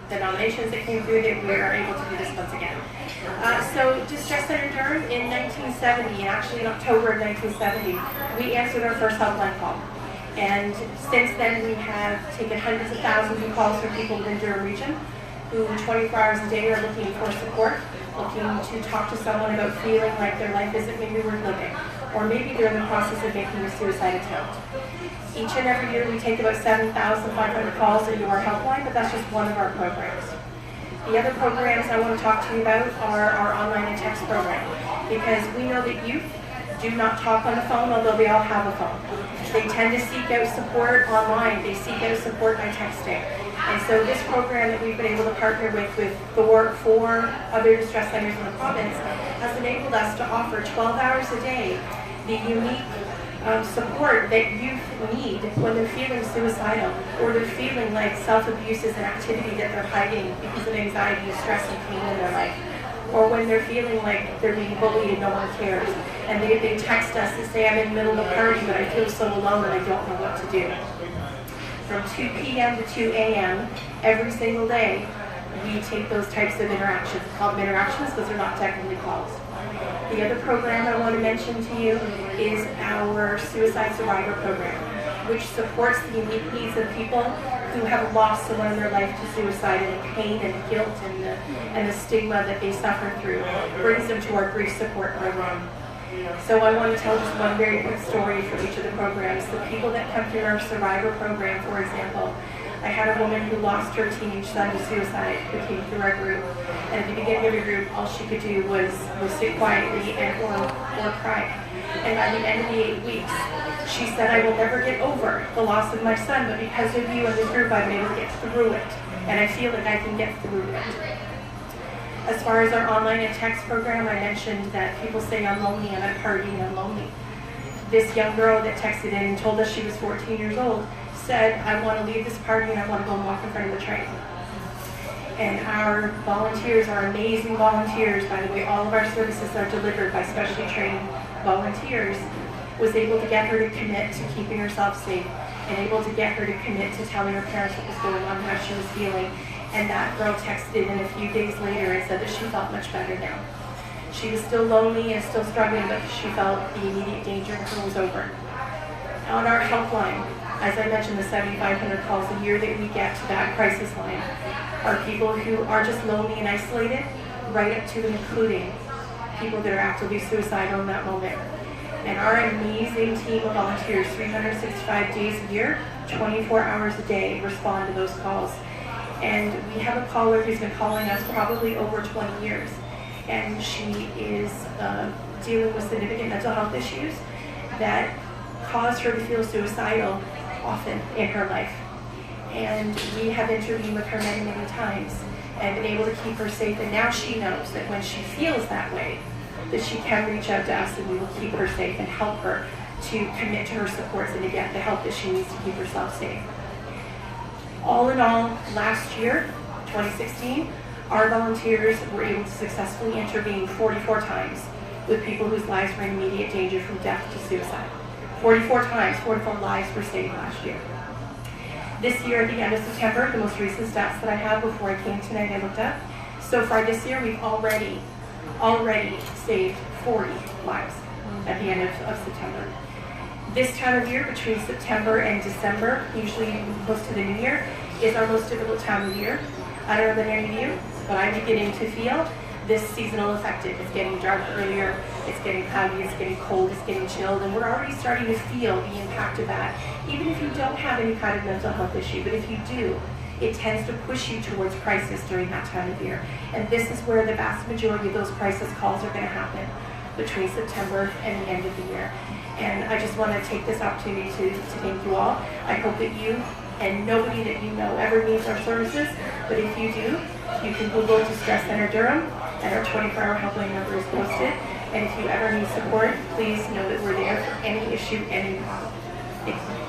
the nominations that came through that we are able to do this once again. So Distress Centre Durham in 1970, actually in October of 1970, we answered our first helpline call. And since then we have taken hundreds of thousands of calls from people within Durham region who 24 hours a day are looking for support, looking to talk to someone about feeling like their life isn't maybe worth living, or maybe they're in the process of making a suicide attempt. Each and every year we take about 7,500 calls into our helpline, but that's just one of our programs. The other programs I want to talk to you about are our online and text program, because we know that youth do not talk on the phone, although they all have a phone. They tend to seek out support online. They seek out support by texting. And so this program that we've been able to partner with four other distress centers in the province has enabled us to offer 12 hours a day the unique support that youth need when they're feeling suicidal, or they're feeling like self-abuse is an activity that they're hiding because of anxiety, stress, and pain in their life, or when they're feeling like they're being bullied and no one cares. And they text us and say, I'm in the middle of a party, but I feel so alone and I don't know what to do. From 2 p.m. to 2 a.m. every single day, we take those types of interactions. We call them interactions because they're not technically calls. The other program I want to mention to you is our Suicide Survivor Program, which supports the unique needs of people who have lost someone in their life to suicide, and the pain and the guilt and the stigma that they suffer through brings them to our grief support program. So I want to tell just one very quick story for each of the programs. The people that come through our Survivor program, for example, I had a woman who lost her teenage son to suicide who came through our group. And at the beginning of the group, all she could do was sit quietly or cry. And by the end of the 8 weeks, she said, I will never get over the loss of my son, but because of you and this group, I've been able to get through it. And I feel like I can get through it. As far as our online and text program, I mentioned that people say, I'm lonely, I'm at a party, and I'm lonely. This young girl that texted in and told us she was 14 years old said, I want to leave this party and I want to go and walk in front of the train. And our volunteers are amazing volunteers. By the way, all of our services are delivered by specially trained volunteers. Was able to get her to commit to keeping herself safe, and able to get her to commit to telling her parents what was going on, how she was feeling. And that girl texted in a few days later and said that she felt much better now. She was still lonely and still struggling, but she felt the immediate danger was over. On our helpline, as I mentioned, the 7,500 calls a year that we get to that crisis line are people who are just lonely and isolated, right up to and including people that are actively suicidal in that moment. And our amazing team of volunteers, 365 days a year, 24 hours a day, respond to those calls. And we have a caller who's been calling us probably over 20 years. And she is dealing with significant mental health issues that cause her to feel suicidal often in her life. And we have intervened with her many, many times and been able to keep her safe. And now she knows that when she feels that way, that she can reach out to us and we will keep her safe and help her to commit to her supports and to get the help that she needs to keep herself safe. All in all, last year, 2016, our volunteers were able to successfully intervene 44 times with people whose lives were in immediate danger from death to suicide. 44 times, 44 lives were saved last year. This year, at the end of September, the most recent stats that I have before I came tonight, I looked up. So far this year, we've already saved 40 lives at the end of September. This time of year, between September and December, usually close to the new year, is our most difficult time of year. I don't know about any of you, but I'm beginning to feel this seasonal affected. It's getting dark earlier, it's getting cloudy, it's getting cold, it's getting chilled, and we're already starting to feel the impact of that. Even if you don't have any kind of mental health issue, but if you do, it tends to push you towards crisis during that time of year. And this is where the vast majority of those crisis calls are going to happen, between September and the end of the year. And I just want to take this opportunity to thank you all. I hope that you and nobody that you know ever needs our services, but if you do, you can Google Distress Centre Durham, and our 24-hour helpline number is posted. And if you ever need support, please know that we're there for any issue, any problem. Thank you.